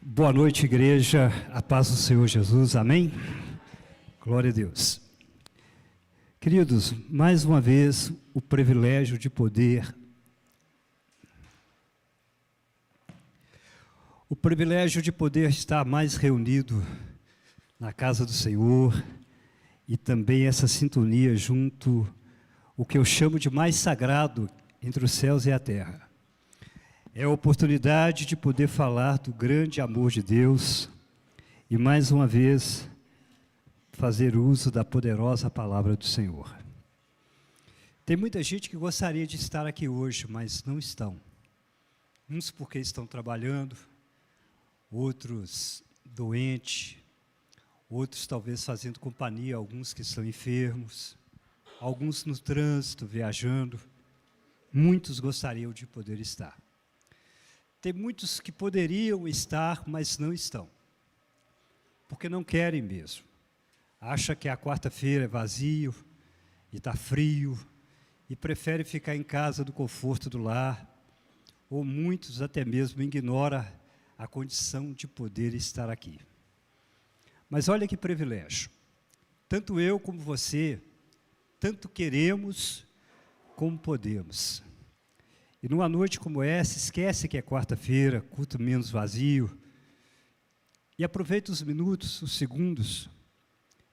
Boa noite, igreja, a paz do Senhor Jesus, amém? Glória a Deus. Queridos, mais uma vez, o privilégio de poder estar mais reunido na casa do Senhor e também essa sintonia junto, o que eu chamo de mais sagrado entre os céus e a terra. É a oportunidade de poder falar do grande amor de Deus e, mais uma vez, fazer uso da poderosa palavra do Senhor. Tem muita gente que gostaria de estar aqui hoje, mas não estão. Uns porque estão trabalhando, outros doentes, outros talvez fazendo companhia, alguns que estão enfermos, alguns no trânsito, viajando. Muitos gostariam de poder estar. Tem muitos que poderiam estar, mas não estão, porque não querem mesmo. Acha que a quarta-feira é vazio, e está frio, e prefere ficar em casa do conforto do lar, ou muitos até mesmo ignoram a condição de poder estar aqui. Mas olha que privilégio, tanto eu como você, tanto queremos como podemos. E numa noite como essa, esquece que é quarta-feira, culto menos vazio, e aproveita os minutos, os segundos,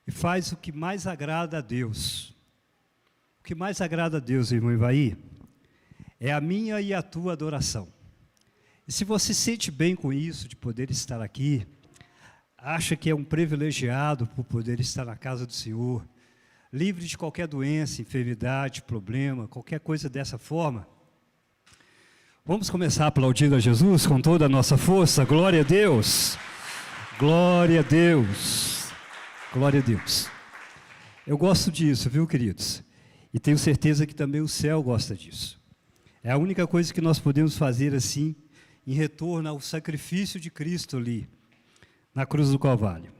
e faz o que mais agrada a Deus. O que mais agrada a Deus, irmão Ivaí, é a minha e a tua adoração. E se você se sente bem com isso, de poder estar aqui, acha que é um privilegiado por poder estar na casa do Senhor, livre de qualquer doença, enfermidade, problema, qualquer coisa dessa forma, vamos começar aplaudindo a Jesus com toda a nossa força. Glória a Deus, glória a Deus, glória a Deus. Eu gosto disso, viu, queridos? E tenho certeza que também o céu gosta disso. É a única coisa que nós podemos fazer assim, em retorno ao sacrifício de Cristo ali, na cruz do Calvário.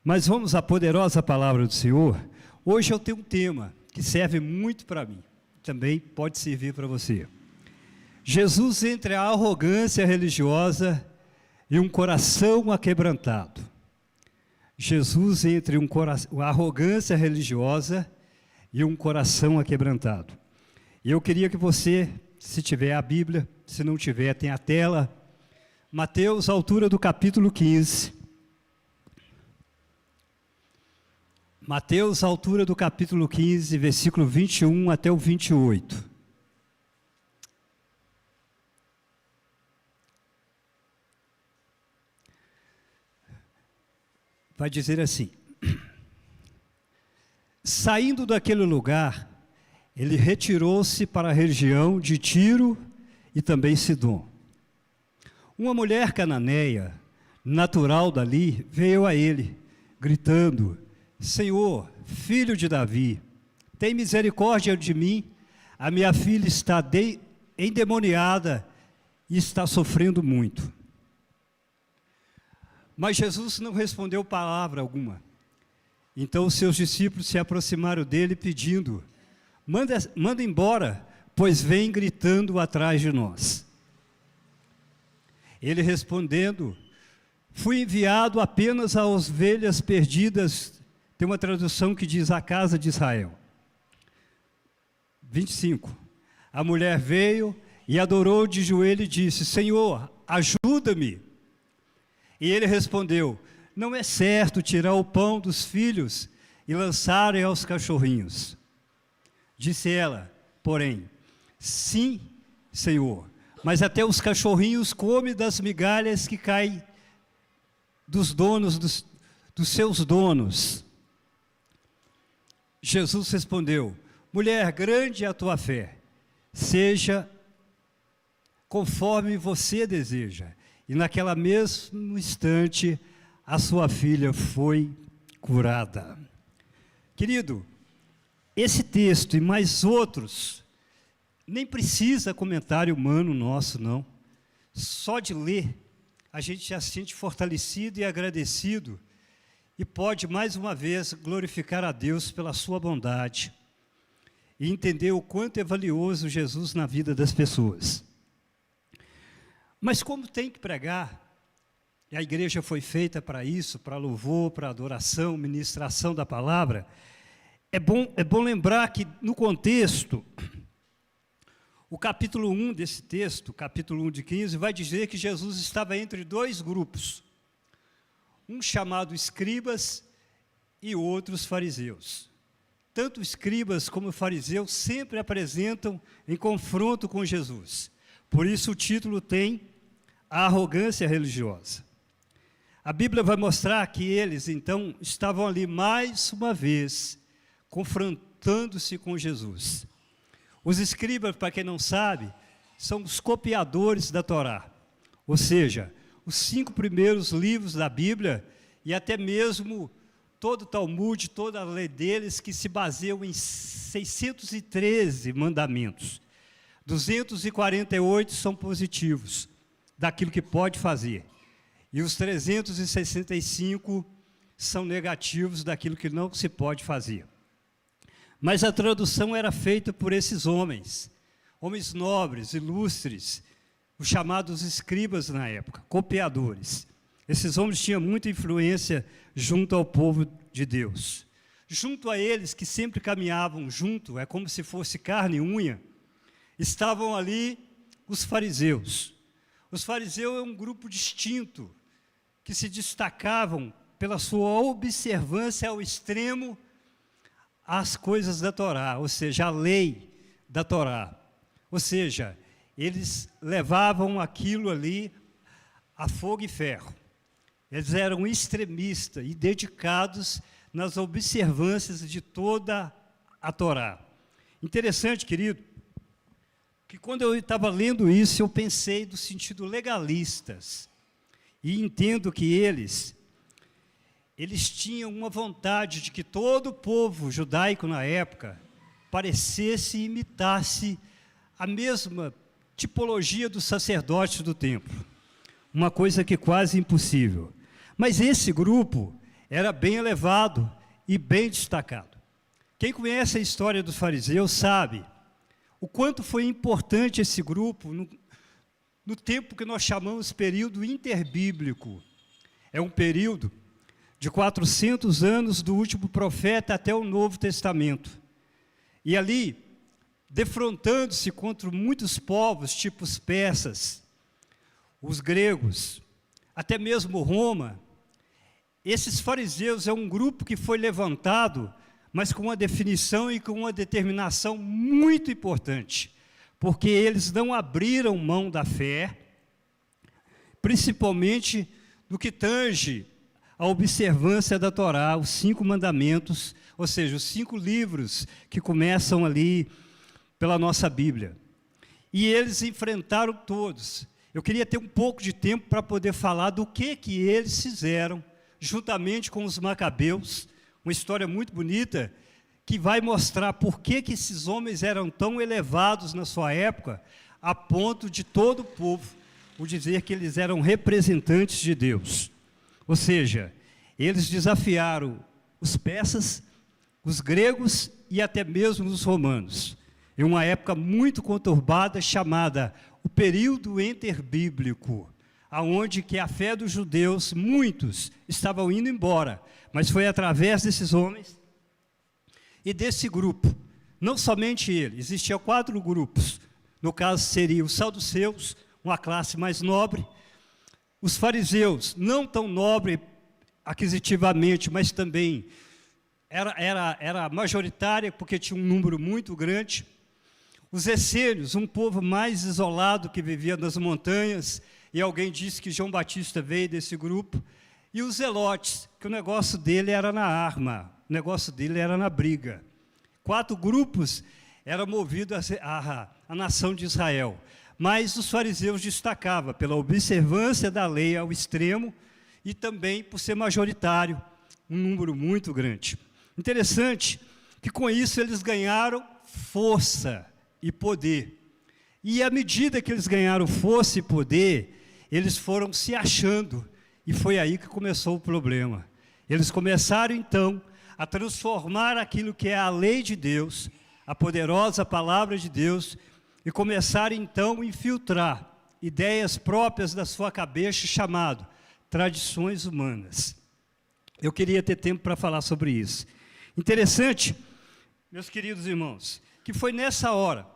Mas vamos à poderosa palavra do Senhor. Hoje eu tenho um tema que serve muito para mim, também pode servir para você. Jesus entre a arrogância religiosa e um coração aquebrantado. Jesus entre a arrogância religiosa e um coração aquebrantado. E eu queria que você, se tiver a Bíblia, se não tiver, tem a tela, Mateus, altura do capítulo 15. Mateus, altura do capítulo 15, versículo 21 até o 28. Vai dizer assim: saindo daquele lugar, ele retirou-se para a região de Tiro e também Sidom. Uma mulher cananeia, natural dali, veio a ele, gritando: Senhor, filho de Davi, tem misericórdia de mim, a minha filha está endemoniada e está sofrendo muito. Mas Jesus não respondeu palavra alguma. Então os seus discípulos se aproximaram dele pedindo: manda embora, pois vem gritando atrás de nós. Ele respondendo: fui enviado apenas às ovelhas perdidas. Tem uma tradução que diz a casa de Israel. 25. A mulher veio e adorou de joelho e disse: Senhor, ajuda-me. E ele respondeu: não é certo tirar o pão dos filhos e lançarem aos cachorrinhos. Disse ela, porém: sim, Senhor, mas até os cachorrinhos comem das migalhas que caem dos donos, dos seus donos. Jesus respondeu: mulher, grande é a tua fé, seja conforme você deseja. E naquela mesmo instante, a sua filha foi curada. Querido, esse texto e mais outros, nem precisa comentário humano nosso, não. Só de ler, a gente já se sente fortalecido e agradecido, e pode, mais uma vez, glorificar a Deus pela sua bondade, e entender o quanto é valioso Jesus na vida das pessoas. Mas como tem que pregar, e a igreja foi feita para isso, para louvor, para adoração, ministração da palavra, é bom lembrar que, no contexto, o capítulo 1 desse texto, capítulo 1 de 15, vai dizer que Jesus estava entre dois grupos, um chamado escribas e outros fariseus. Tanto escribas como fariseus sempre apresentam em confronto com Jesus. Por isso o título tem a arrogância religiosa. A Bíblia vai mostrar que eles, então, estavam ali mais uma vez, confrontando-se com Jesus. Os escribas, para quem não sabe, são os copiadores da Torá, ou seja, os 5 primeiros livros da Bíblia e até mesmo todo o Talmud, toda a lei deles, que se baseiam em 613 mandamentos. 248 são positivos, daquilo que pode fazer. E os 365 são negativos, daquilo que não se pode fazer. Mas a tradução era feita por esses homens nobres, ilustres, os chamados escribas na época, copiadores. Esses homens tinham muita influência junto ao povo de Deus. Junto a eles, que sempre caminhavam junto, é como se fosse carne e unha, estavam ali os fariseus. Os fariseus é um grupo distinto, que se destacavam pela sua observância ao extremo às coisas da Torá, ou seja, a lei da Torá. Ou seja, eles levavam aquilo ali a fogo e ferro. Eles eram extremistas e dedicados nas observâncias de toda a Torá. Interessante, querido, que quando eu estava lendo isso, eu pensei do sentido legalistas. E entendo que eles tinham uma vontade de que todo o povo judaico na época parecesse e imitasse a mesma tipologia dos sacerdotes do templo. Uma coisa que quase impossível. Mas esse grupo era bem elevado e bem destacado. Quem conhece a história dos fariseus sabe o quanto foi importante esse grupo no tempo que nós chamamos período interbíblico. É um período de 400 anos do último profeta até o Novo Testamento. E ali, defrontando-se contra muitos povos, tipo os persas, os gregos, até mesmo Roma, esses fariseus é um grupo que foi levantado, mas com uma definição e com uma determinação muito importante, porque eles não abriram mão da fé, principalmente no que tange a observância da Torá, os 5 mandamentos, ou seja, os 5 livros que começam ali pela nossa Bíblia. E eles enfrentaram todos. Eu queria ter um pouco de tempo para poder falar do que eles fizeram, juntamente com os macabeus, uma história muito bonita, que vai mostrar por que esses homens eram tão elevados na sua época, a ponto de todo o povo o dizer que eles eram representantes de Deus. Ou seja, eles desafiaram os persas, os gregos e até mesmo os romanos, em uma época muito conturbada chamada o período interbíblico, aonde que a fé dos judeus, muitos, estavam indo embora, mas foi através desses homens e desse grupo, não somente ele, existiam 4 grupos, no caso seriam os saduceus, uma classe mais nobre, os fariseus, não tão nobre aquisitivamente, mas também era majoritária, porque tinha um número muito grande, os essênios, um povo mais isolado que vivia nas montanhas, e alguém disse que João Batista veio desse grupo, e os zelotes, que o negócio dele era na arma, o negócio dele era na briga. 4 grupos eram movidos a nação de Israel, mas os fariseus destacavam pela observância da lei ao extremo e também por ser majoritário, um número muito grande. Interessante que com isso eles ganharam força e poder. E à medida que eles ganharam força e poder, eles foram se achando, e foi aí que começou o problema. Eles começaram então a transformar aquilo que é a lei de Deus, a poderosa palavra de Deus, e começaram então a infiltrar ideias próprias da sua cabeça, chamado tradições humanas. Eu queria ter tempo para falar sobre isso. Interessante, meus queridos irmãos, que foi nessa hora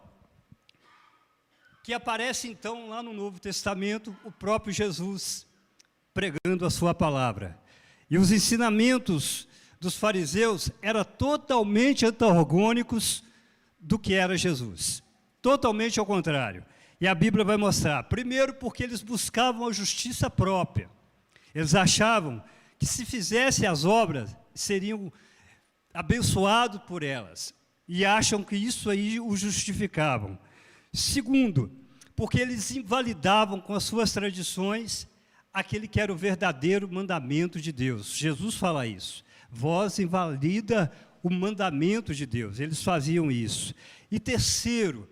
que aparece então lá no Novo Testamento o próprio Jesus pregando a sua palavra. E os ensinamentos dos fariseus eram totalmente antagônicos do que era Jesus. Totalmente ao contrário. E a Bíblia vai mostrar, primeiro porque eles buscavam a justiça própria. Eles achavam que se fizessem as obras, seriam abençoados por elas. E acham que isso aí os justificavam. Segundo, porque eles invalidavam com as suas tradições aquele que era o verdadeiro mandamento de Deus. Jesus fala isso. Vós invalida o mandamento de Deus. Eles faziam isso. E terceiro,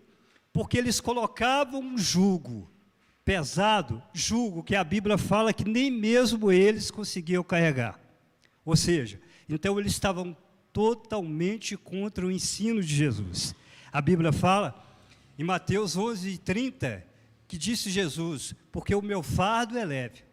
porque eles colocavam um jugo pesado, jugo que a Bíblia fala que nem mesmo eles conseguiam carregar. Ou seja, então eles estavam totalmente contra o ensino de Jesus. A Bíblia fala, em Mateus 11:30, que disse Jesus, porque o meu fardo é leve.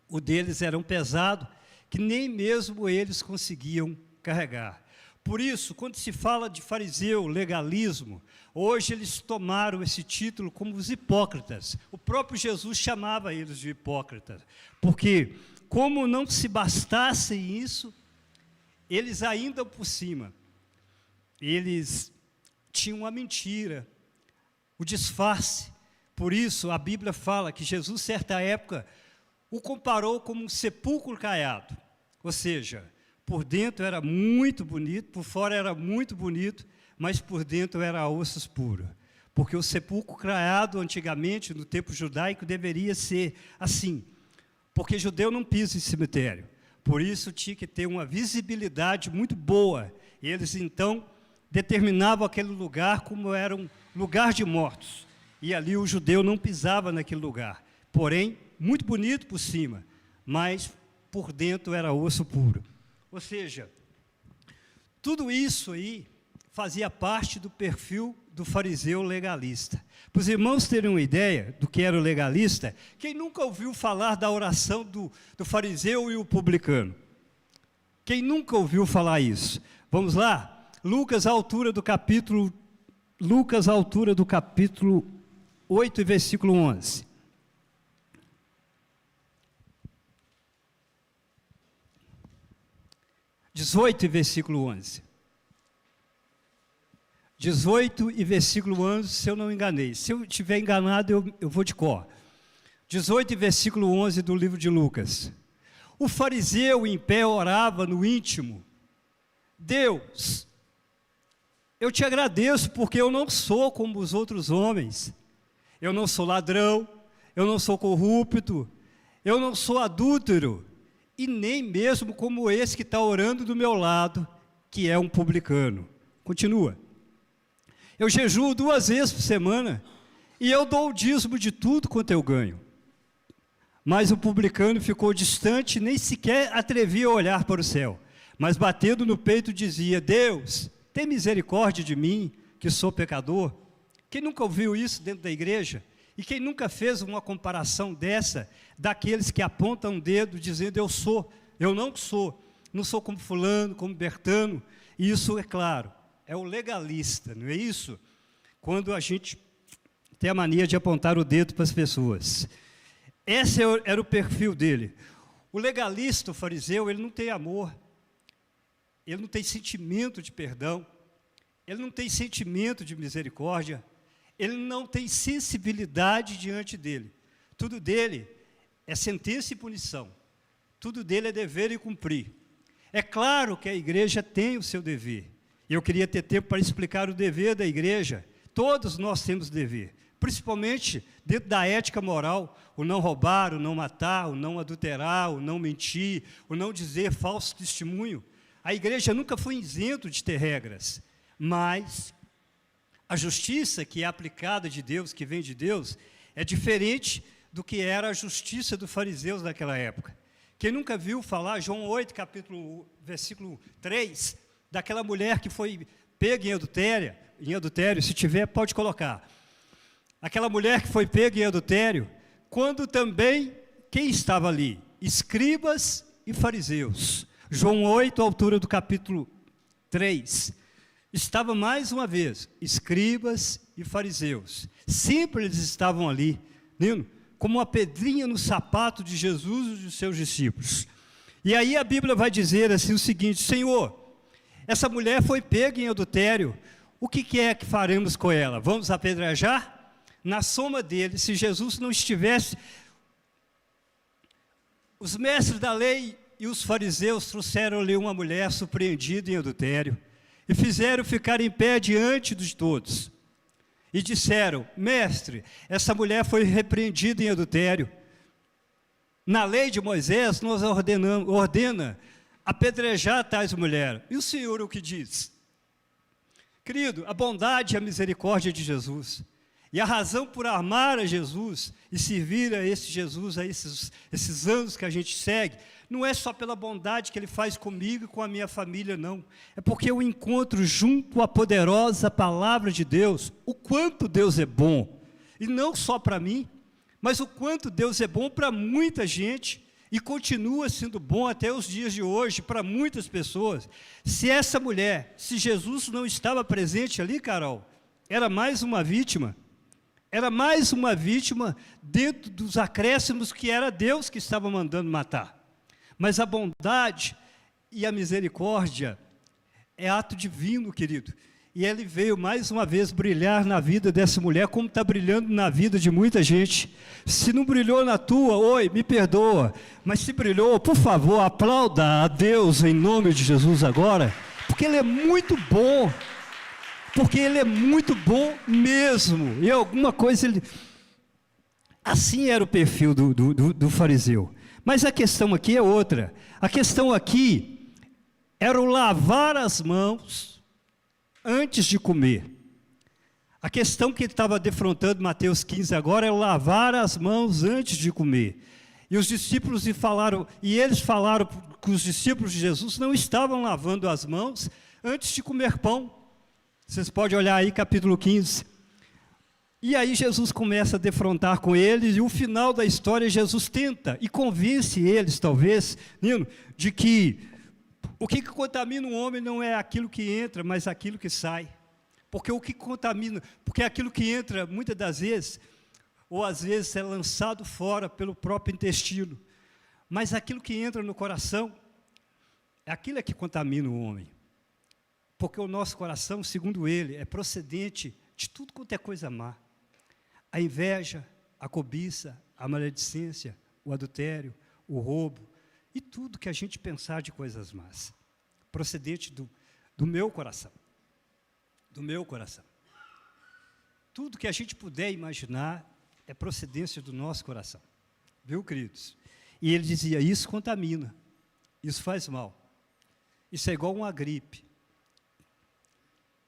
O deles era um pesado, que nem mesmo eles conseguiam carregar. Por isso, quando se fala de fariseu, legalismo, hoje eles tomaram esse título como os hipócritas. O próprio Jesus chamava eles de hipócritas, porque como não se bastasse isso, eles ainda por cima, eles tinham a mentira, o disfarce. Por isso, a Bíblia fala que Jesus, certa época, o comparou como um sepulcro caiado. Ou seja, por dentro era muito bonito, por fora era muito bonito, mas por dentro era ossos puros. Porque o sepulcro caiado, antigamente, no tempo judaico, deveria ser assim. Porque judeu não pisa em cemitério. Por isso, tinha que ter uma visibilidade muito boa. Eles, então, determinavam aquele lugar como era um lugar de mortos. E ali o judeu não pisava naquele lugar. Porém, muito bonito por cima, mas por dentro era osso puro. Ou seja, tudo isso aí fazia parte do perfil do fariseu legalista. Para os irmãos terem uma ideia do que era o legalista, quem nunca ouviu falar da oração do fariseu e o publicano? Quem nunca ouviu falar isso? Vamos lá? Lucas, à altura do capítulo 8, versículo 11. (18) e versículo 11. 18 e versículo 11, se eu não enganei. Se eu estiver enganado, eu vou de cor. 18 e versículo 11 do livro de Lucas. O fariseu em pé orava no íntimo: Deus, eu te agradeço porque eu não sou como os outros homens. Eu não sou ladrão, eu não sou corrupto, eu não sou adúltero, e nem mesmo como esse que está orando do meu lado, que é um publicano. Continua. Eu jejuo 2 vezes por semana, e eu dou o dízimo de tudo quanto eu ganho. Mas o publicano ficou distante, nem sequer atrevia a olhar para o céu, mas batendo no peito dizia: Deus, tem misericórdia de mim, que sou pecador. Quem nunca ouviu isso dentro da igreja? E quem nunca fez uma comparação dessa, daqueles que apontam o dedo dizendo: eu sou, eu não sou como fulano, como Bertano. E isso, é claro, é o legalista, não é isso? Quando a gente tem a mania de apontar o dedo para as pessoas. Esse era o perfil dele. O legalista, o fariseu, ele não tem amor, ele não tem sentimento de perdão, ele não tem sentimento de misericórdia, ele não tem sensibilidade diante dele. Tudo dele é sentença e punição. Tudo dele é dever e cumprir. É claro que a igreja tem o seu dever. E eu queria ter tempo para explicar o dever da igreja. Todos nós temos dever. Principalmente dentro da ética moral. O não roubar, o não matar, o não adulterar, o não mentir, o não dizer falso testemunho. A igreja nunca foi isento de ter regras. Mas a justiça que é aplicada de Deus, que vem de Deus, é diferente do que era a justiça dos fariseus naquela época. Quem nunca viu falar, João 8, versículo 3, daquela mulher que foi pega em adultério, se tiver, pode colocar. Aquela mulher que foi pega em adultério, quando também, quem estava ali? escribas e fariseus. João 8, altura do capítulo 3. Estava mais uma vez, escribas e fariseus. Sempre eles estavam ali, como uma pedrinha no sapato de Jesus e dos seus discípulos. E aí a Bíblia vai dizer assim o seguinte: Senhor, essa mulher foi pega em adultério, o que é que faremos com ela? Vamos apedrejar? Na soma deles, se Jesus não estivesse, os mestres da lei e os fariseus trouxeram-lhe uma mulher surpreendida em adultério e fizeram ficar em pé diante de todos. E disseram: mestre, essa mulher foi repreendida em adultério. Na lei de Moisés, nos ordena apedrejar tais mulheres. E o Senhor o que diz? Querido, a bondade e a misericórdia de Jesus, e a razão por amar a Jesus e servir a esse Jesus, a esses anos que a gente segue, não é só pela bondade que Ele faz comigo e com a minha família, não. É porque eu encontro junto à poderosa palavra de Deus, o quanto Deus é bom. E não só para mim, mas o quanto Deus é bom para muita gente, e continua sendo bom até os dias de hoje, para muitas pessoas. Se essa mulher, se Jesus não estava presente ali, Carol, era mais uma vítima. Era mais uma vítima dentro dos acréscimos que era Deus que estava mandando matar. Mas a bondade e a misericórdia é ato divino, querido. E Ele veio mais uma vez brilhar na vida dessa mulher, como está brilhando na vida de muita gente. Se não brilhou na tua, oi, me perdoa. Mas se brilhou, por favor, aplauda a Deus em nome de Jesus agora, porque Ele é muito bom. Porque Ele é muito bom mesmo. E alguma coisa Ele... Assim era o perfil do fariseu. Mas a questão aqui é outra. A questão aqui era o lavar as mãos antes de comer. A questão que ele estava defrontando, Mateus 15 agora, é lavar as mãos antes de comer. E os discípulos eles falaram que os discípulos de Jesus não estavam lavando as mãos antes de comer pão. Vocês podem olhar aí capítulo 15. E aí Jesus começa a defrontar com eles, e o final da história Jesus tenta e convence eles, talvez, Nino, de que o que contamina um homem não é aquilo que entra, mas aquilo que sai. Porque o que contamina, porque aquilo que entra, muitas das vezes, ou às vezes é lançado fora pelo próprio intestino. Mas aquilo que entra no coração, aquilo é que contamina o homem. Porque o nosso coração, segundo ele, é procedente de tudo quanto é coisa má. A inveja, a cobiça, a maledicência, o adultério, o roubo, e tudo que a gente pensar de coisas más, procedente do meu coração, do meu coração. Tudo que a gente puder imaginar é procedência do nosso coração, viu, queridos? E ele dizia, isso contamina, isso faz mal, isso é igual uma gripe,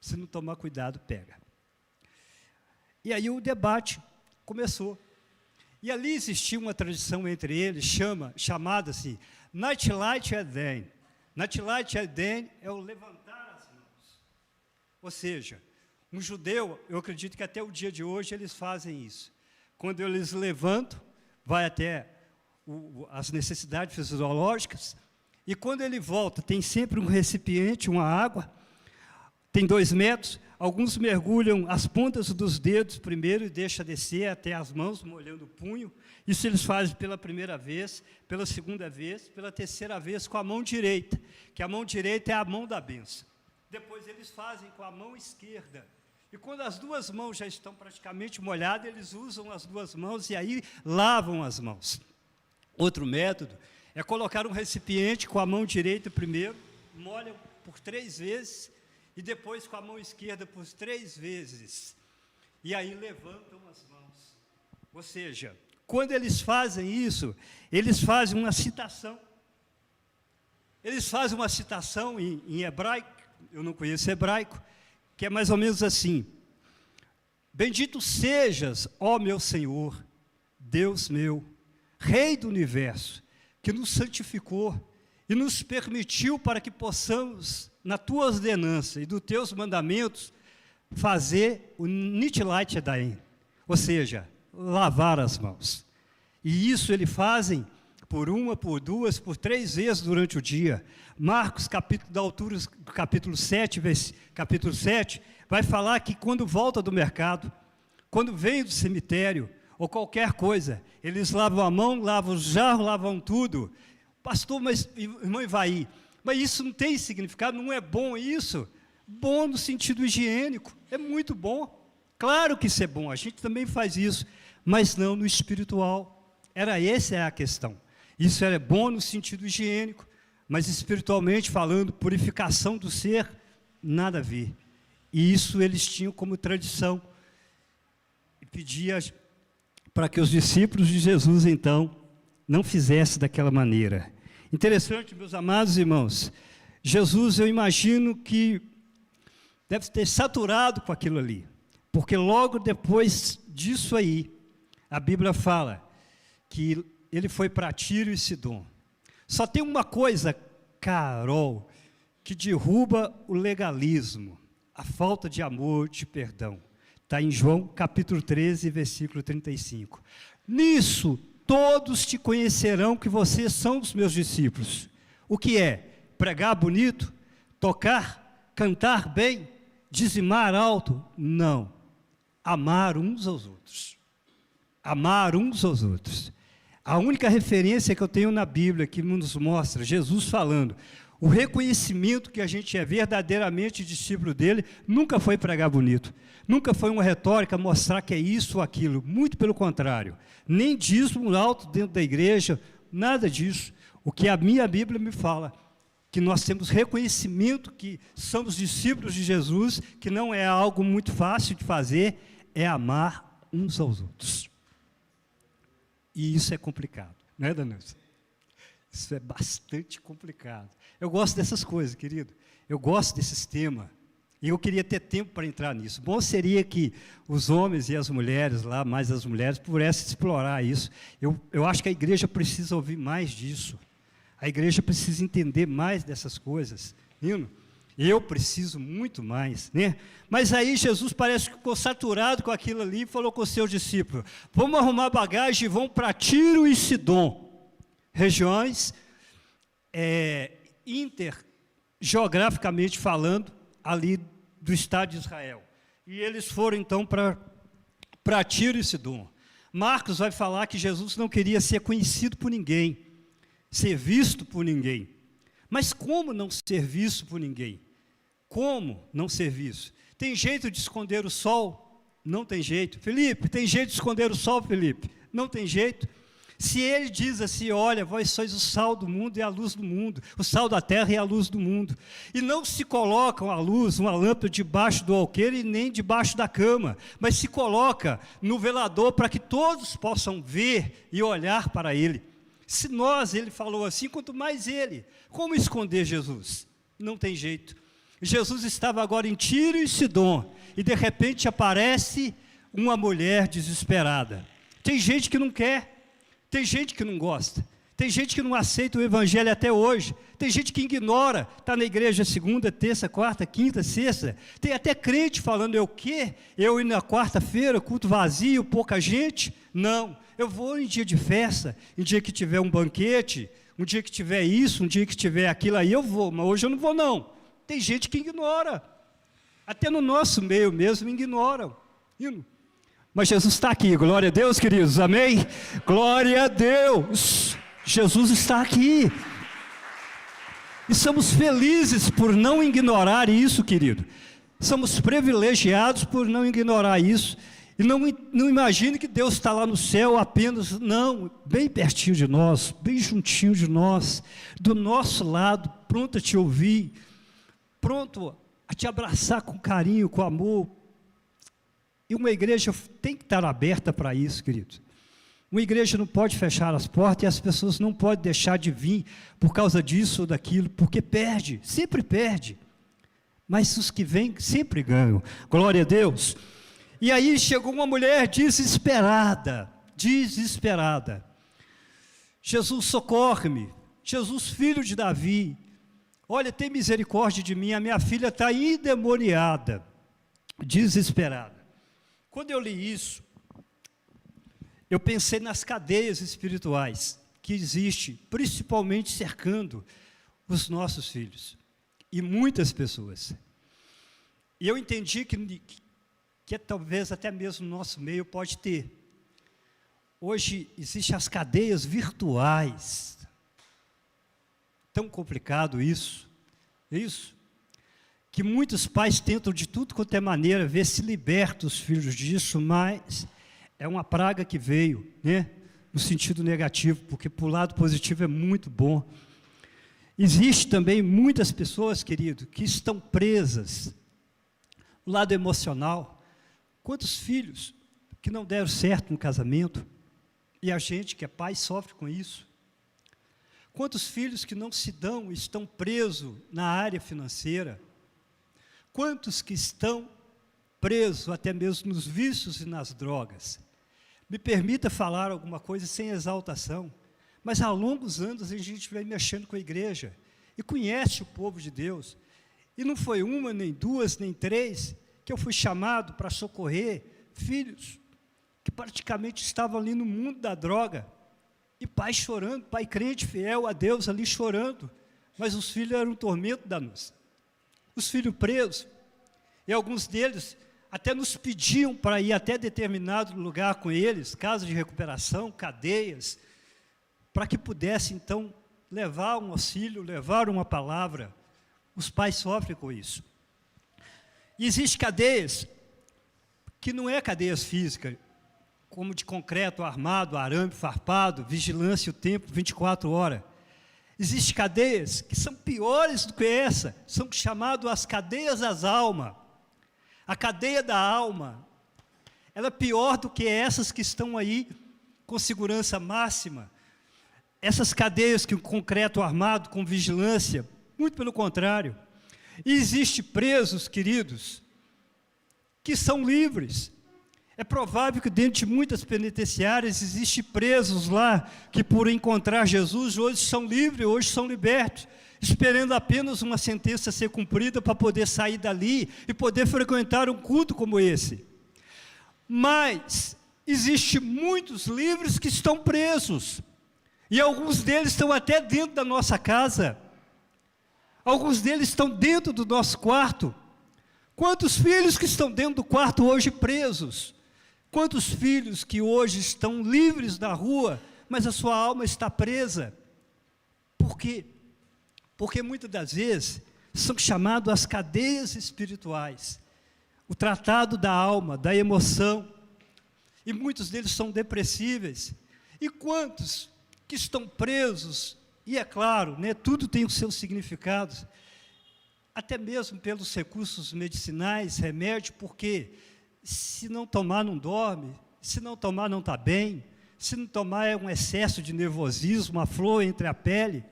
se não tomar cuidado, pega. E aí o debate começou. E ali existia uma tradição entre eles, chamada assim, Nightlight Eden. Nightlight Eden é o levantar as mãos. Ou seja, um judeu, eu acredito que até o dia de hoje eles fazem isso. Quando eles levantam, vai até as necessidades fisiológicas, e quando ele volta, tem sempre um recipiente, uma água, tem 2 metros, alguns mergulham as pontas dos dedos primeiro e deixam descer até as mãos, molhando o punho. Isso eles fazem pela primeira vez, pela segunda vez, pela terceira vez com a mão direita, que a mão direita é a mão da bênção. Depois eles fazem com a mão esquerda. E quando as 2 mãos já estão praticamente molhadas, eles usam as 2 mãos e aí lavam as mãos. Outro método é colocar um recipiente com a mão direita primeiro, molham por 3 vezes, e depois com a mão esquerda por 3 vezes. E aí levantam as mãos. Ou seja, quando eles fazem isso, eles fazem uma citação. Eles fazem uma citação em hebraico, eu não conheço hebraico, que é mais ou menos assim: bendito sejas, ó meu Senhor, Deus meu, Rei do universo, que nos santificou e nos permitiu para que possamos, na tua ordenança e dos teus mandamentos, fazer o Nitlight Adain, ou seja, lavar as mãos. E isso eles fazem por uma, por duas, por 3 vezes durante o dia. Marcos, da altura do capítulo 7, vai falar que quando volta do mercado, quando vem do cemitério, ou qualquer coisa, eles lavam a mão, lavam os jarros, lavam tudo. Pastor, mas irmão Ivaí, mas isso não tem significado, não é bom isso? Bom no sentido higiênico, é muito bom. Claro que isso é bom, a gente também faz isso, mas não no espiritual. Essa é a questão. Isso é bom no sentido higiênico, mas espiritualmente falando, purificação do ser, nada a ver. E isso eles tinham como tradição. E pedia para que os discípulos de Jesus, então, não fizessem daquela maneira. Interessante, meus amados irmãos, Jesus, eu imagino que deve ter saturado com aquilo ali, porque logo depois disso aí, a Bíblia fala que ele foi para Tiro e Sidom. Só tem uma coisa, Carol, que derruba o legalismo, a falta de amor, de perdão. Está em João capítulo 13, versículo 35. Nisso todos te conhecerão que vocês são os meus discípulos. O que é? Pregar bonito? Tocar? Cantar bem? Dizimar alto? Não. Amar uns aos outros. Amar uns aos outros. A única referência que eu tenho na Bíblia que nos mostra Jesus falando, o reconhecimento que a gente é verdadeiramente discípulo dele, nunca foi pregar bonito, nunca foi uma retórica mostrar que é isso ou aquilo, muito pelo contrário, nem dízimo alto dentro da igreja, nada disso. O que a minha Bíblia me fala, que nós temos reconhecimento que somos discípulos de Jesus, que não é algo muito fácil de fazer, é amar uns aos outros. E isso é complicado, não é, Danilson? Isso é bastante complicado. Eu gosto dessas coisas, querido. Eu gosto desses temas. E eu queria ter tempo para entrar nisso. Bom seria que os homens e as mulheres, lá, mais as mulheres, pudessem explorar isso. Eu acho que a igreja precisa ouvir mais disso. A igreja precisa entender mais dessas coisas. Nino? Eu preciso muito mais, né? Mas aí Jesus parece que ficou saturado com aquilo ali e falou com os seus discípulos, vamos arrumar bagagem e vamos para Tiro e Sidom, regiões geograficamente falando, ali do estado de Israel. E eles foram então para Tiro e Sidom. Marcos vai falar que Jesus não queria ser conhecido por ninguém, ser visto por ninguém. Mas como não ser visto por ninguém? Como não ser visto? Tem jeito de esconder o sol? Não tem jeito. Felipe, tem jeito de esconder o sol, Felipe? Não tem jeito. Se ele diz assim, olha, vós sois o sal do mundo e a luz do mundo, o sal da terra e a luz do mundo, e não se colocam a luz, uma lâmpada debaixo do alqueire e nem debaixo da cama, mas se coloca no velador para que todos possam ver e olhar para ele. Se nós, ele falou assim, quanto mais ele. Como esconder Jesus? Não tem jeito. Jesus estava agora em Tiro e Sidom, e de repente aparece uma mulher desesperada. Tem gente que não quer, tem gente que não gosta, tem gente que não aceita o evangelho até hoje, tem gente que ignora, está na igreja segunda, terça, quarta, quinta, sexta, tem até crente falando, eu o quê? Eu ir na quarta-feira, culto vazio, pouca gente? Não, eu vou em dia de festa, em dia que tiver um banquete, um dia que tiver isso, um dia que tiver aquilo, aí eu vou, mas hoje eu não vou não. Tem gente que ignora, até no nosso meio mesmo ignoram. Mas Jesus está aqui, glória a Deus, queridos, amém? Glória a Deus, Jesus está aqui. E somos felizes por não ignorar isso, querido. Somos privilegiados por não ignorar isso. E não imagine que Deus está lá no céu apenas, não, bem pertinho de nós, bem juntinho de nós, do nosso lado, pronto a te ouvir, pronto a te abraçar com carinho, com amor. E uma igreja tem que estar aberta para isso, querido. Uma igreja não pode fechar as portas e as pessoas não podem deixar de vir por causa disso ou daquilo, porque perde, sempre perde. Mas os que vêm sempre ganham. Glória a Deus. E aí chegou uma mulher desesperada. Jesus, socorre-me. Jesus, filho de Davi. Olha, tem misericórdia de mim, a minha filha está endemoniada, desesperada. Quando eu li isso, eu pensei nas cadeias espirituais que existe, principalmente cercando os nossos filhos e muitas pessoas. E eu entendi que talvez até mesmo no nosso meio pode ter. Hoje existem as cadeias virtuais. Tão complicado isso, que muitos pais tentam de tudo quanto é maneira ver se libertam os filhos disso, mas é uma praga que veio, né? No sentido negativo, porque para o lado positivo é muito bom. Existe também muitas pessoas, querido, que estão presas no lado emocional. Quantos filhos que não deram certo no casamento, e a gente que é pai sofre com isso. Quantos filhos que não se dão estão presos na área financeira? Quantos que estão presos até mesmo nos vícios e nas drogas? Me permita falar alguma coisa sem exaltação, mas há longos anos a gente vem mexendo com a igreja e conhece o povo de Deus. E não foi uma, nem duas, nem três que eu fui chamado para socorrer filhos que praticamente estavam ali no mundo da droga. E pai chorando, pai crente, fiel a Deus ali chorando, mas os filhos eram um tormento danoso. Os filhos presos, e alguns deles até nos pediam para ir até determinado lugar com eles, casa de recuperação, cadeias, para que pudesse então levar um auxílio, levar uma palavra. Os pais sofrem com isso. E existem cadeias que não é cadeias físicas, como de concreto, armado, arame, farpado, vigilância o tempo, 24 horas. Existem cadeias que são piores do que essa, são chamadas as cadeias das almas. A cadeia da alma, ela é pior do que essas que estão aí com segurança máxima. Essas cadeias que o concreto armado com vigilância, muito pelo contrário. E existem presos, queridos, que são livres. É provável que dentro de muitas penitenciárias existem presos lá que por encontrar Jesus hoje são livres, hoje são libertos, esperando apenas uma sentença ser cumprida para poder sair dali e poder frequentar um culto como esse. Mas existem muitos livres que estão presos, e alguns deles estão até dentro da nossa casa, alguns deles estão dentro do nosso quarto. Quantos filhos que estão dentro do quarto hoje presos? Quantos filhos que hoje estão livres na rua, mas a sua alma está presa? Por quê? Porque muitas das vezes são chamados as cadeias espirituais, o tratado da alma, da emoção, e muitos deles são depressíveis. E quantos que estão presos, e é claro, né, tudo tem os seus significados, até mesmo pelos recursos medicinais, remédio, porque se não tomar não dorme, se não tomar não está bem, se não tomar é um excesso de nervosismo, uma flor entre a pele.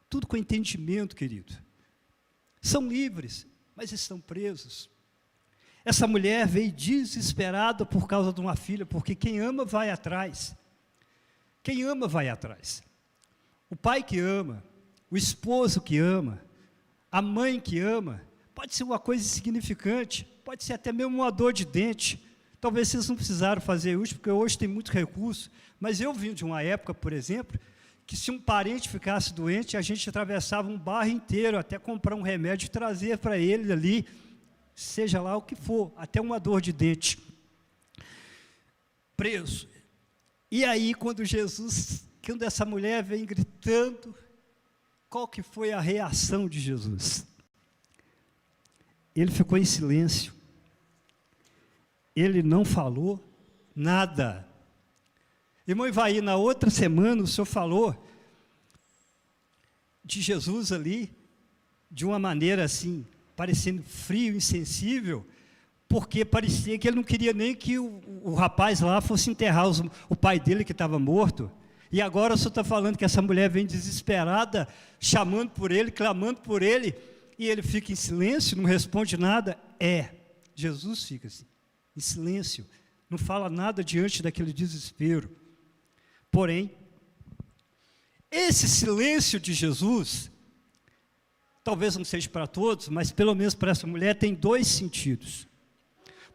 Tudo com entendimento, querido. São livres, mas estão presos. Essa mulher veio desesperada por causa de uma filha, porque quem ama vai atrás. Quem ama vai atrás. O pai que ama, o esposo que ama, a mãe que ama, pode ser uma coisa insignificante, pode ser até mesmo uma dor de dente. Talvez vocês não precisaram fazer isso, porque hoje tem muito recurso, mas eu vim de uma época, por exemplo, que se um parente ficasse doente, a gente atravessava um bairro inteiro, até comprar um remédio e trazer para ele ali, seja lá o que for, até uma dor de dente. Preso. E aí, quando essa mulher vem gritando, qual que foi a reação de Jesus? Ele ficou em silêncio. Ele não falou nada. Irmão Ivaí, na outra semana o senhor falou de Jesus ali, de uma maneira assim, parecendo frio, insensível, porque parecia que ele não queria nem que o rapaz lá fosse enterrar o pai dele que estava morto. E agora o senhor está falando que essa mulher vem desesperada, chamando por ele, clamando por ele, e ele fica em silêncio, não responde nada. Jesus fica assim, em silêncio, não fala nada diante daquele desespero. Porém, esse silêncio de Jesus, talvez não seja para todos, mas pelo menos para essa mulher tem dois sentidos.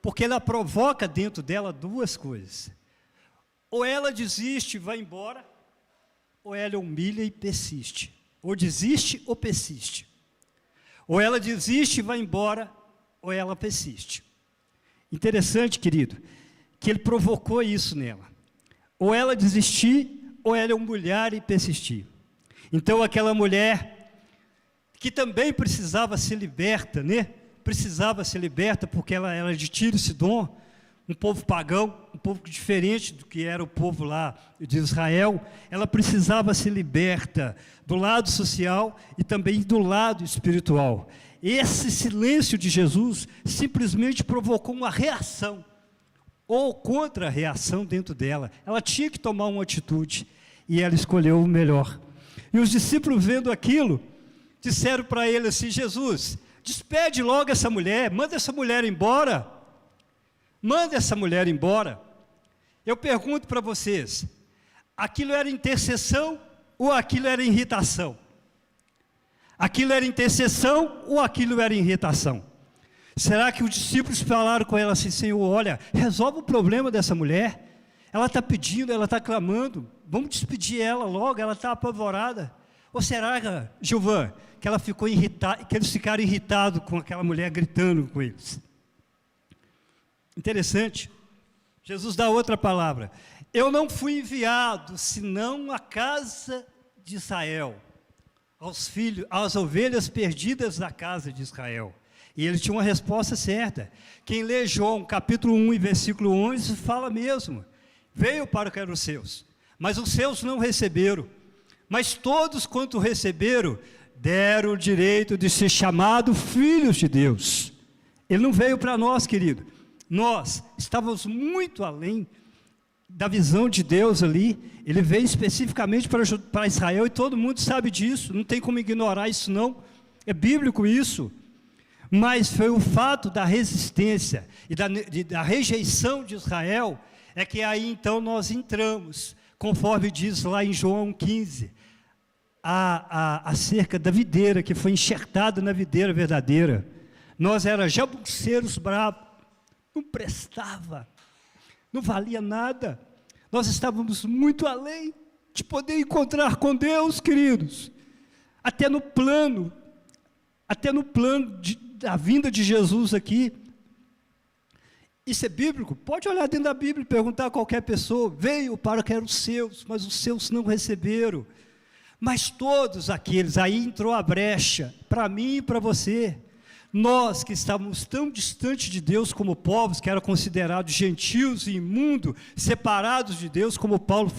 Porque ela provoca dentro dela duas coisas. Ou ela desiste e vai embora, ou ela humilha e persiste. Ou desiste ou persiste. Ou ela desiste e vai embora, ou ela persiste. Interessante, querido, que ele provocou isso nela. Ou ela desistir, ou ela humilhar e persistir. Então aquela mulher, que também precisava ser liberta, né? Precisava ser liberta, porque ela era de Tiro e Sidom, um povo pagão, um povo diferente do que era o povo lá de Israel. Ela precisava ser liberta do lado social e também do lado espiritual. Esse silêncio de Jesus simplesmente provocou uma reação, ou contra-reação dentro dela. Ela tinha que tomar uma atitude, e ela escolheu o melhor. E os discípulos, vendo aquilo, disseram para ele assim: Jesus, despede logo essa mulher, manda essa mulher embora. Manda essa mulher embora. Eu pergunto para vocês, aquilo era intercessão ou aquilo era irritação? Aquilo era intercessão ou aquilo era irritação? Será que os discípulos falaram com ela assim: Senhor, olha, resolve o problema dessa mulher, ela está pedindo, ela está clamando, vamos despedir ela logo, ela está apavorada? Ou será, Gilvan, que ela ficou irritada, que eles ficaram irritados com aquela mulher gritando com eles? Interessante. Jesus dá outra palavra: eu não fui enviado senão à casa de Israel, aos filhos, às ovelhas perdidas da casa de Israel. E ele tinha uma resposta certa. Quem lê João capítulo 1 e versículo 11 fala mesmo: veio para o que eram os seus, mas os seus não receberam. Mas todos quanto receberam, deram o direito de ser chamados filhos de Deus. Ele não veio para nós, querido. Nós estávamos muito além da visão de Deus ali. Ele veio especificamente para Israel, e todo mundo sabe disso, não tem como ignorar isso não, é bíblico isso. Mas foi o fato da resistência e da rejeição de Israel, é que aí então nós entramos, conforme diz lá em João 15, acerca da videira, que foi enxertada na videira verdadeira. Nós éramos jabuticeiros bravos, não prestava, não valia nada. Nós estávamos muito além de poder encontrar com Deus, queridos. Até no plano da vinda de Jesus aqui. Isso é bíblico? Pode olhar dentro da Bíblia e perguntar a qualquer pessoa. Veio para que eram os seus, mas os seus não receberam. Mas todos aqueles, aí entrou a brecha, para mim e para você. Nós que estávamos tão distantes de Deus como povos, que eram considerados gentios e imundos, separados de Deus, como Paulo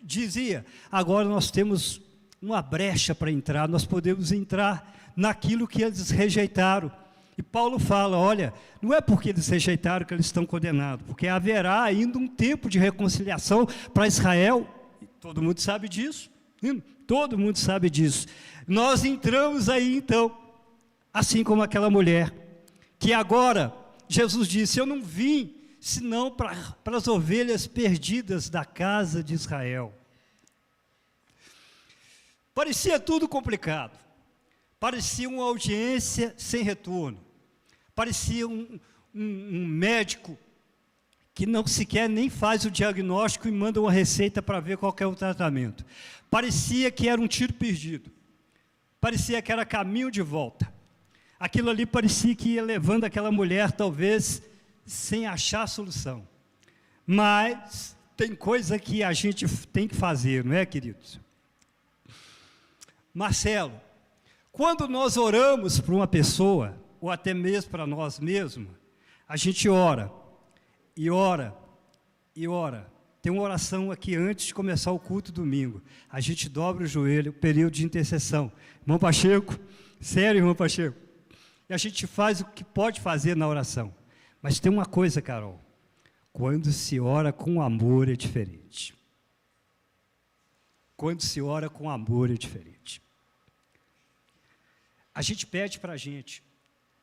dizia, agora nós temos uma brecha para entrar, nós podemos entrar naquilo que eles rejeitaram. E Paulo fala, olha, não é porque eles rejeitaram que eles estão condenados, porque haverá ainda um tempo de reconciliação para Israel, e todo mundo sabe disso, todo mundo sabe disso. Nós entramos aí então, assim como aquela mulher, que agora, Jesus disse, eu não vim, senão para as ovelhas perdidas da casa de Israel. Parecia tudo complicado, parecia uma audiência sem retorno, parecia um médico que não sequer nem faz o diagnóstico e manda uma receita para ver qual é o tratamento. Parecia que era um tiro perdido, parecia que era caminho de volta. Aquilo ali parecia que ia levando aquela mulher, talvez, sem achar solução. Mas tem coisa que a gente tem que fazer, não é, queridos? Marcelo, quando nós oramos para uma pessoa, ou até mesmo para nós mesmos, a gente ora, e ora, e ora. Tem uma oração aqui antes de começar o culto domingo. A gente dobra o joelho, período de intercessão. Irmão Pacheco, sério, irmão Pacheco? E a gente faz o que pode fazer na oração. Mas tem uma coisa, Carol, quando se ora com amor é diferente. Quando se ora com amor é diferente. A gente pede para a gente,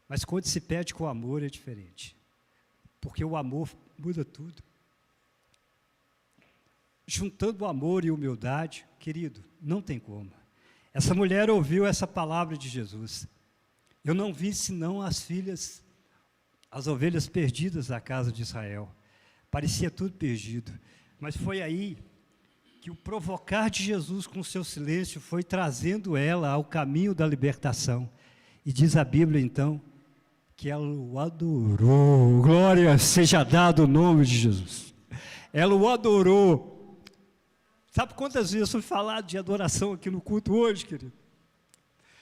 mas quando se pede com amor é diferente. Porque o amor muda tudo. Juntando o amor e humildade, querido, não tem como. Essa mulher ouviu essa palavra de Jesus. Eu não vi senão as ovelhas perdidas da casa de Israel. Parecia tudo perdido. Mas foi aí que o provocar de Jesus com seu silêncio foi trazendo ela ao caminho da libertação. E diz a Bíblia, então, que ela o adorou. Glória seja dado o nome de Jesus. Ela o adorou. Sabe quantas vezes foi falado de adoração aqui no culto hoje, querido?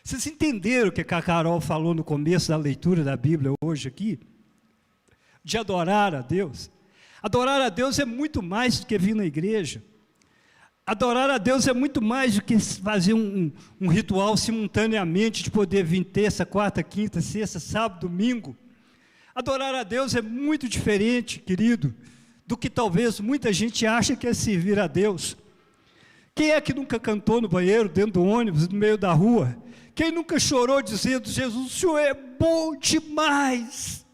Vocês entenderam o que a Carol falou no começo da leitura da Bíblia hoje aqui? De adorar a Deus. Adorar a Deus é muito mais do que vir na igreja. Adorar a Deus é muito mais do que fazer um ritual simultaneamente, de poder vir terça, quarta, quinta, sexta, sábado, domingo. Adorar a Deus é muito diferente, querido, do que talvez muita gente acha que é servir a Deus. Quem é que nunca cantou no banheiro, dentro do ônibus, no meio da rua? Quem nunca chorou dizendo, Jesus, o Senhor é bom demais?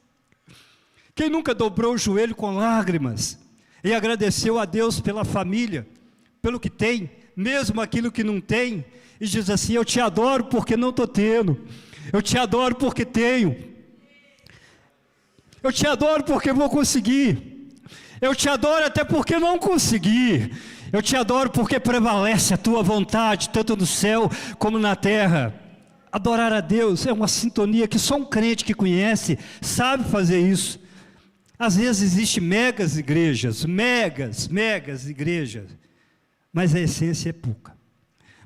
Quem nunca dobrou o joelho com lágrimas e agradeceu a Deus pela família, pelo que tem, mesmo aquilo que não tem, e diz assim, eu te adoro porque não estou tendo, eu te adoro porque tenho, eu te adoro porque vou conseguir, eu te adoro até porque não consegui, eu te adoro porque prevalece a tua vontade, tanto no céu como na terra. Adorar a Deus é uma sintonia que só um crente que conhece sabe fazer isso. Às vezes existem megas igrejas, megas igrejas, mas a essência é pouca.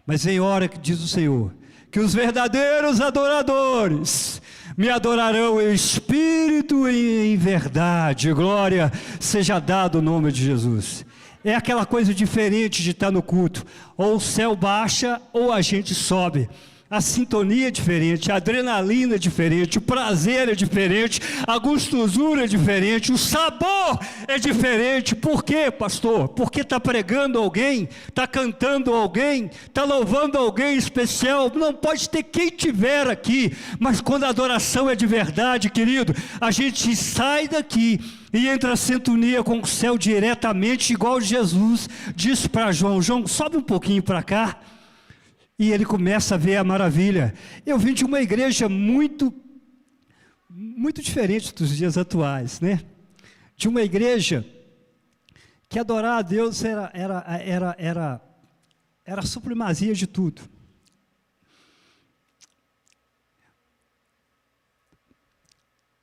Mas vem hora que diz o Senhor, que os verdadeiros adoradores me adorarão em espírito e em verdade. Glória seja dado o nome de Jesus. É aquela coisa diferente de estar no culto, ou o céu baixa ou a gente sobe. A sintonia é diferente, a adrenalina é diferente, o prazer é diferente, a gostosura é diferente, o sabor é diferente. Por quê, pastor? Porque está pregando alguém, está cantando alguém, está louvando alguém especial. Não pode ter quem tiver aqui, mas quando a adoração é de verdade, querido, a gente sai daqui e entra a sintonia com o céu diretamente, igual Jesus disse para João, João, sobe um pouquinho para cá. E ele começa a ver a maravilha. Eu vim de uma igreja muito diferente dos dias atuais, né? De uma igreja que adorar a Deus era a supremacia de tudo.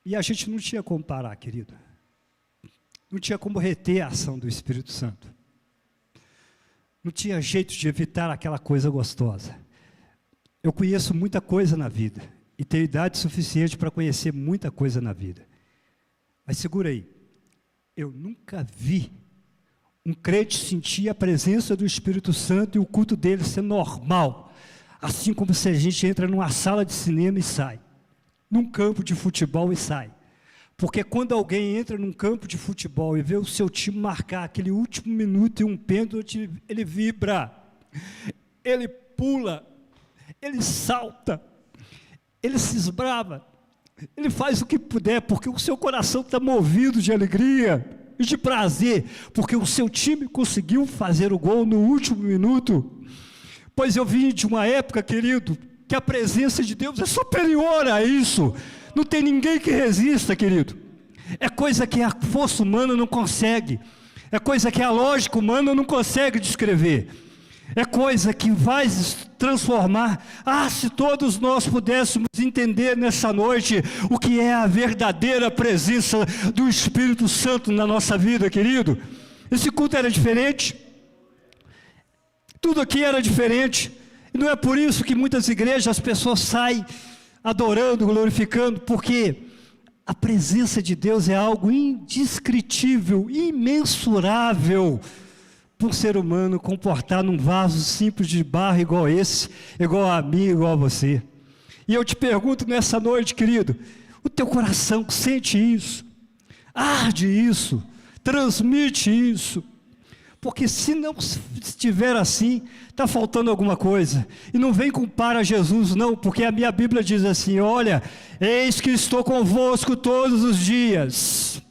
E a gente não tinha como parar, querido. Não tinha como reter a ação do Espírito Santo. Não tinha jeito de evitar aquela coisa gostosa. Eu conheço muita coisa na vida, e tenho idade suficiente para conhecer muita coisa na vida. Mas segura aí, eu nunca vi um crente sentir a presença do Espírito Santo e o culto dele ser normal, assim como se a gente entra numa sala de cinema e sai, num campo de futebol e sai. Porque quando alguém entra num campo de futebol e vê o seu time marcar aquele último minuto e um pênalti, ele vibra, ele pula, ele salta, ele se esbrava, ele faz o que puder, porque o seu coração está movido de alegria e de prazer, porque o seu time conseguiu fazer o gol no último minuto. Pois eu vim de uma época, querido, que a presença de Deus é superior a isso. Não tem ninguém que resista, querido. É coisa que a força humana não consegue. É coisa que a lógica humana não consegue descrever. É coisa que vai transformar. Se todos nós pudéssemos entender nessa noite o que é a verdadeira presença do Espírito Santo na nossa vida, querido. Esse culto era diferente. Tudo aqui era diferente. E não é por isso que muitas igrejas as pessoas saem adorando, glorificando, porque a presença de Deus é algo indescritível, imensurável, para um ser humano comportar num vaso simples de barro igual esse, igual a mim, igual a você. E eu te pergunto nessa noite, querido, o teu coração sente isso? Arde isso? Transmite isso? Porque se não estiver assim, está faltando alguma coisa. E não vem culpar a Jesus, não, porque a minha Bíblia diz assim, olha, eis que estou convosco todos os dias.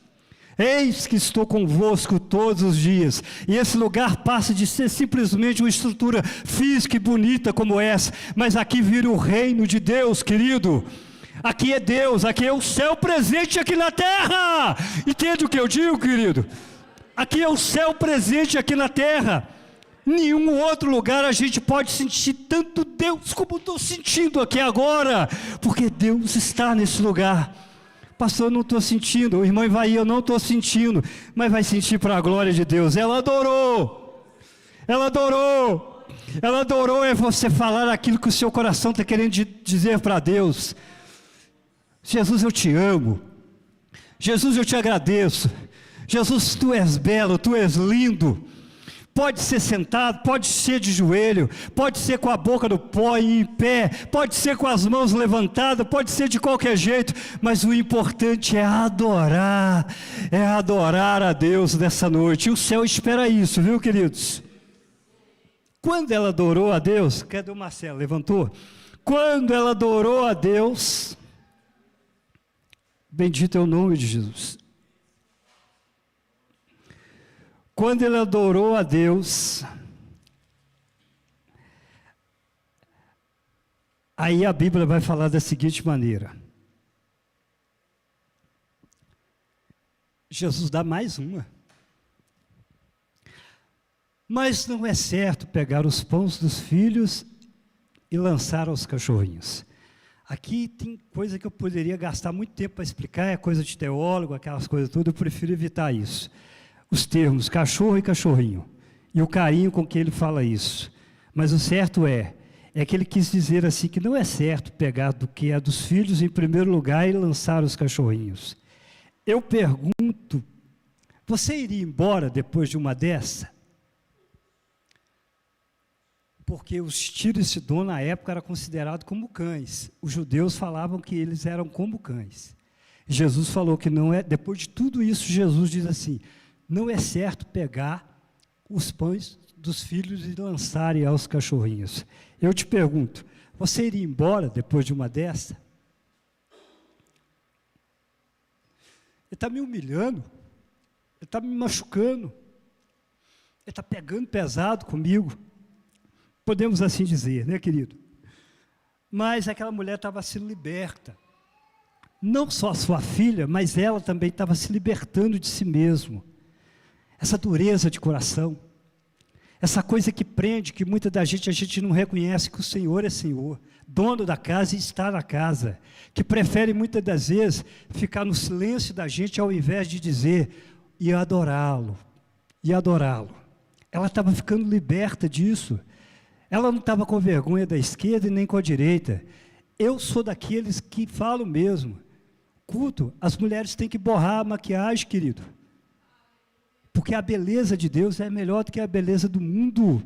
Eis que estou convosco todos os dias. E esse lugar passa de ser simplesmente uma estrutura física e bonita como essa, mas aqui vira o reino de Deus, querido. Aqui é Deus, aqui é o céu presente aqui na terra. Entende o que eu digo, querido? Aqui é o céu presente aqui na terra. Nenhum outro lugar a gente pode sentir tanto Deus como estou sentindo aqui agora, porque Deus está nesse lugar. Pastor, eu não estou sentindo. O irmão Ivaí, eu não estou sentindo, mas vai sentir para a glória de Deus. Ela adorou. Ela adorou. Ela adorou é você falar aquilo que o seu coração está querendo dizer para Deus. Jesus, eu te amo. Jesus, eu te agradeço. Jesus, tu és belo, tu és lindo. Pode ser sentado, pode ser de joelho, pode ser com a boca no pó e em pé, pode ser com as mãos levantadas, pode ser de qualquer jeito, mas o importante é adorar a Deus nessa noite. E o céu espera isso, viu, queridos? Quando ela adorou a Deus, cadê o Marcelo? Levantou? Quando ela adorou a Deus, bendito é o nome de Jesus. Quando ele adorou a Deus, aí a Bíblia vai falar da seguinte maneira. Jesus dá mais uma. Mas não é certo pegar os pães dos filhos e lançar aos cachorrinhos. Aqui tem coisa que eu poderia gastar muito tempo para explicar, é coisa de teólogo, aquelas coisas todas, eu prefiro evitar isso. Os termos cachorro e cachorrinho, e o carinho com que ele fala isso. Mas o certo é que ele quis dizer assim, que não é certo pegar do que é dos filhos em primeiro lugar e lançar os cachorrinhos. Eu pergunto, você iria embora depois de uma dessa? Porque os Tiro e Sidom na época eram considerados como cães. Os judeus falavam que eles eram como cães. Jesus falou que não é, depois de tudo isso, Jesus diz assim, não é certo pegar os pães dos filhos e lançarem aos cachorrinhos. Eu te pergunto, você iria embora depois de uma dessa? Ele está me humilhando, ele está me machucando, ele está pegando pesado comigo. Podemos assim dizer, né, querido? Mas aquela mulher estava sendo liberta. Não só a sua filha, mas ela também estava se libertando de si mesma. Essa dureza de coração, essa coisa que prende, que muita da gente, a gente não reconhece que o Senhor é Senhor, dono da casa e está na casa, que prefere muitas das vezes ficar no silêncio da gente ao invés de dizer e adorá-lo, e adorá-lo. Ela estava ficando liberta disso, ela não estava com vergonha da esquerda e nem com a direita. Eu sou daqueles que falam mesmo, culto, as mulheres têm que borrar a maquiagem, querido. Porque a beleza de Deus é melhor do que a beleza do mundo.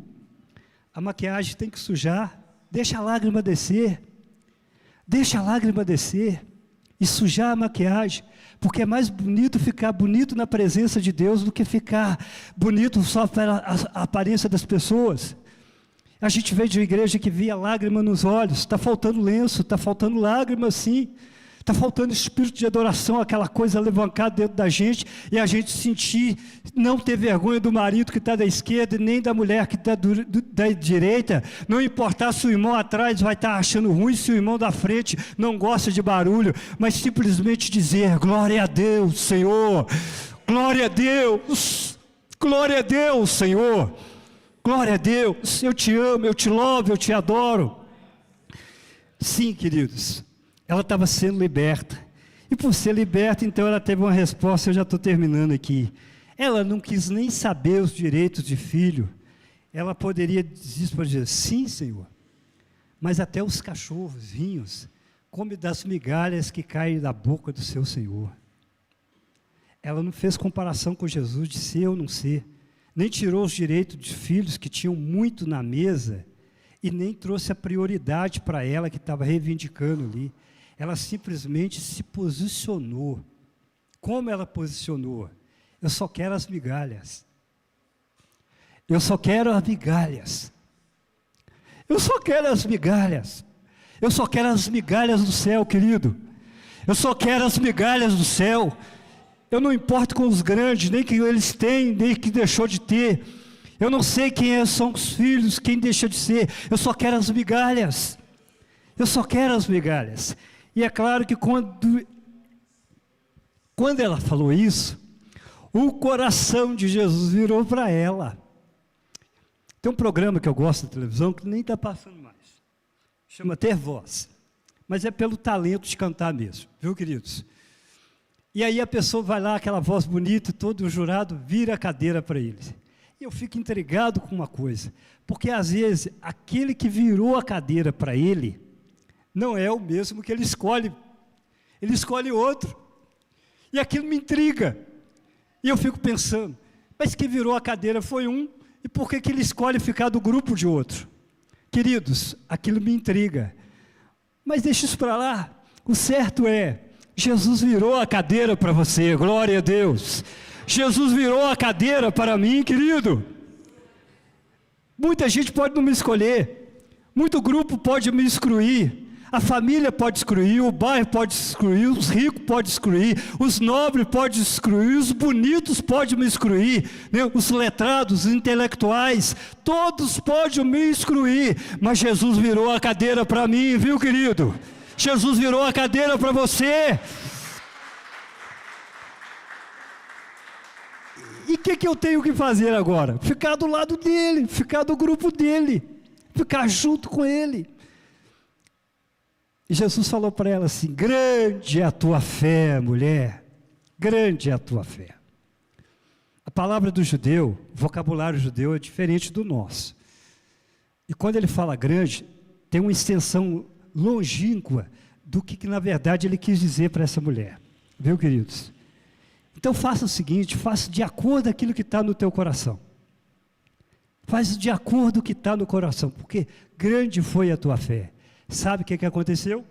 A maquiagem tem que sujar, deixa a lágrima descer. Deixa a lágrima descer e sujar a maquiagem. Porque é mais bonito ficar bonito na presença de Deus do que ficar bonito só pela aparência das pessoas. A gente veio de uma igreja que via lágrima nos olhos, está faltando lenço, está faltando lágrima sim. Está faltando espírito de adoração, aquela coisa levantada dentro da gente, e a gente sentir, não ter vergonha do marido que está da esquerda, nem da mulher que está da direita, não importar se o irmão atrás vai estar achando ruim, se o irmão da frente não gosta de barulho, mas simplesmente dizer, glória a Deus, Senhor, glória a Deus, Senhor, glória a Deus, eu te amo, eu te louvo, eu te adoro. Sim, queridos. Ela estava sendo liberta, e por ser liberta, então ela teve uma resposta, eu já estou terminando aqui, ela não quis nem saber os direitos de filho, ela poderia dizer, sim Senhor, mas até os cachorrinhos comem das migalhas que caem da boca do seu Senhor. Ela não fez comparação com Jesus de ser ou não ser, nem tirou os direitos de filhos que tinham muito na mesa, e nem trouxe a prioridade para ela que estava reivindicando ali. Ela simplesmente se posicionou. Como ela posicionou? Eu só quero as migalhas. Eu só quero as migalhas. Eu só quero as migalhas. Eu só quero as migalhas do céu, querido. Eu só quero as migalhas do céu. Eu não importo com os grandes, nem que eles têm, nem que deixou de ter. Eu não sei quem são os filhos, quem deixa de ser. Eu só quero as migalhas. Eu só quero as migalhas. E é claro que quando ela falou isso, O coração de Jesus virou para ela. Tem um programa que eu gosto da televisão que nem está passando mais. Chama Ter Voz. Mas é pelo talento de cantar mesmo, viu, queridos? E aí a pessoa vai lá, aquela voz bonita, todo o jurado vira a cadeira para ele. E eu fico intrigado com uma coisa, porque às vezes aquele que virou a cadeira para ele, não é o mesmo que ele escolhe outro. E aquilo me intriga. E eu fico pensando, mas quem virou a cadeira foi um, e por que ele escolhe ficar do grupo de outro? Queridos, aquilo me intriga. Mas deixa isso para lá. O certo é, Jesus virou a cadeira para você, glória a Deus. Jesus virou a cadeira para mim, querido. Muita gente pode não me escolher, muito grupo pode me excluir, a família pode excluir, o bairro pode excluir, os ricos podem excluir, os nobres podem excluir, os bonitos podem me excluir, né? Os letrados, os intelectuais, todos podem me excluir, mas Jesus virou a cadeira para mim, viu, querido? Jesus virou a cadeira para você. E o que eu tenho que fazer agora? Ficar do lado dele, ficar do grupo dele, ficar junto com ele. E Jesus falou para ela assim: grande é a tua fé, mulher, grande é a tua fé. A palavra do judeu, o vocabulário judeu é diferente do nosso. E quando ele fala grande, tem uma extensão longínqua do que na verdade ele quis dizer para essa mulher. Viu, queridos? Então faça o seguinte, faça de acordo com aquilo que está no teu coração. Faz de acordo com o que está no coração, porque grande foi a tua fé. Sabe o que aconteceu?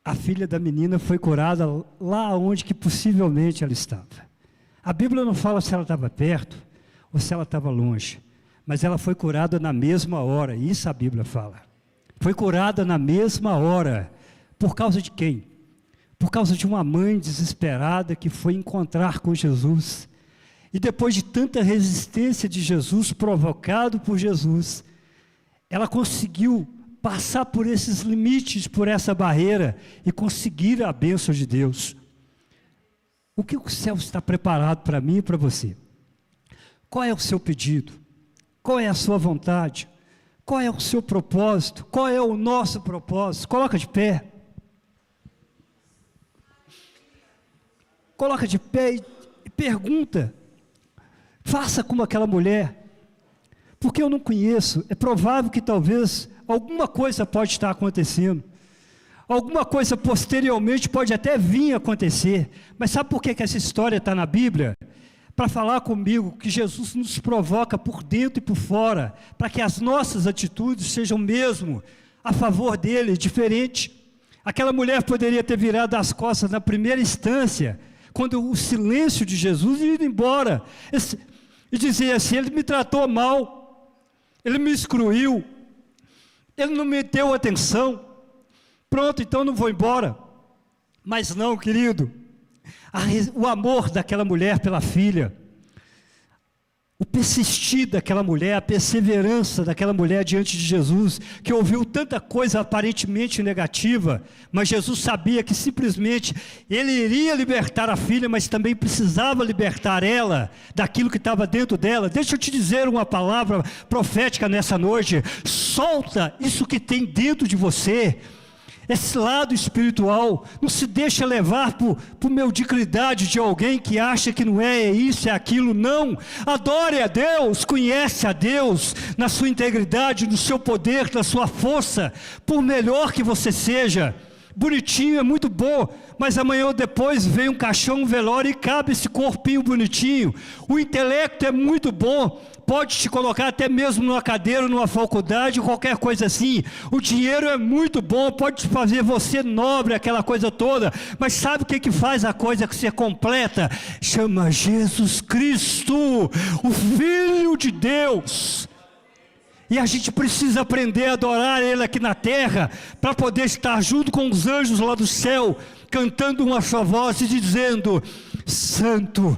A filha da menina foi curada lá onde que possivelmente ela estava. A Bíblia não fala se ela estava perto ou se ela estava longe, mas ela foi curada na mesma hora, isso a Bíblia fala. Foi curada na mesma hora. Por causa de quem? Por causa de uma mãe desesperada que foi encontrar com Jesus. E depois de tanta resistência de Jesus, provocado por Jesus, ela conseguiu passar por esses limites, por essa barreira, e conseguir a bênção de Deus. O que o céu está preparado para mim e para você? Qual é o seu pedido? Qual é a sua vontade? Qual é o seu propósito? Qual é o nosso propósito? Coloca de pé. Coloca de pé e pergunta. Faça como aquela mulher. Porque eu não conheço. É provável que talvez alguma coisa pode estar acontecendo. Alguma coisa posteriormente pode até vir a acontecer. Mas sabe por que essa história está na Bíblia? Para falar comigo que Jesus nos provoca por dentro e por fora, para que as nossas atitudes sejam mesmo a favor dele, diferente. Aquela mulher poderia ter virado as costas na primeira instância, quando o silêncio de Jesus ia indo embora, e dizia assim: ele me tratou mal, ele me excluiu, ele não me deu atenção, pronto, então não vou embora. Mas não, querido, o amor daquela mulher pela filha, o persistir daquela mulher, a perseverança daquela mulher diante de Jesus, que ouviu tanta coisa aparentemente negativa, mas Jesus sabia que simplesmente ele iria libertar a filha, mas também precisava libertar ela daquilo que estava dentro dela. Deixa eu te dizer uma palavra profética nessa noite: solta isso que tem dentro de você, esse lado espiritual. Não se deixa levar por mediocridade de alguém que acha que não é isso, é aquilo. Não, adore a Deus, conhece a Deus na sua integridade, no seu poder, na sua força. Por melhor que você seja, bonitinho é muito bom, mas amanhã ou depois vem um caixão, um velório e cabe esse corpinho bonitinho. O intelecto é muito bom, pode te colocar até mesmo numa cadeira, numa faculdade, qualquer coisa assim. O dinheiro é muito bom, pode fazer você nobre, aquela coisa toda, mas sabe o que faz a coisa ser completa? Chama Jesus Cristo, o Filho de Deus. E a gente precisa aprender a adorar Ele aqui na terra, para poder estar junto com os anjos lá do céu, cantando uma só voz e dizendo: Santo,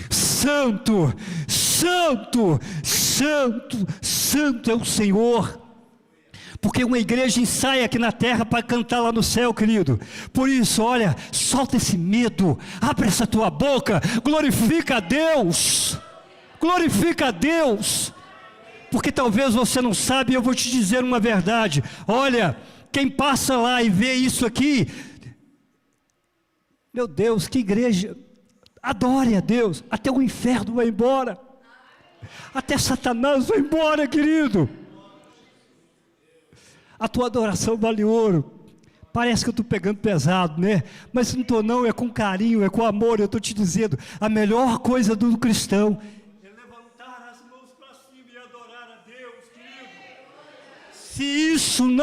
Santo, Santo, Santo, Santo é o Senhor. porque uma igreja ensaia aqui na terra para cantar lá no céu, querido. Por isso, olha, solta esse medo, abre essa tua boca, glorifica a Deus, glorifica a Deus, porque talvez você não sabe, eu vou te dizer uma verdade. Olha, quem passa lá e vê isso aqui, meu Deus, que igreja, adore a Deus, até o inferno vai embora, até Satanás vai embora, querido. A tua adoração vale ouro. Parece que eu estou pegando pesado, né? Mas não estou não, é com carinho, é com amor. Eu estou te dizendo, a melhor coisa do cristão é levantar as mãos para cima e adorar a Deus, querido. Se isso não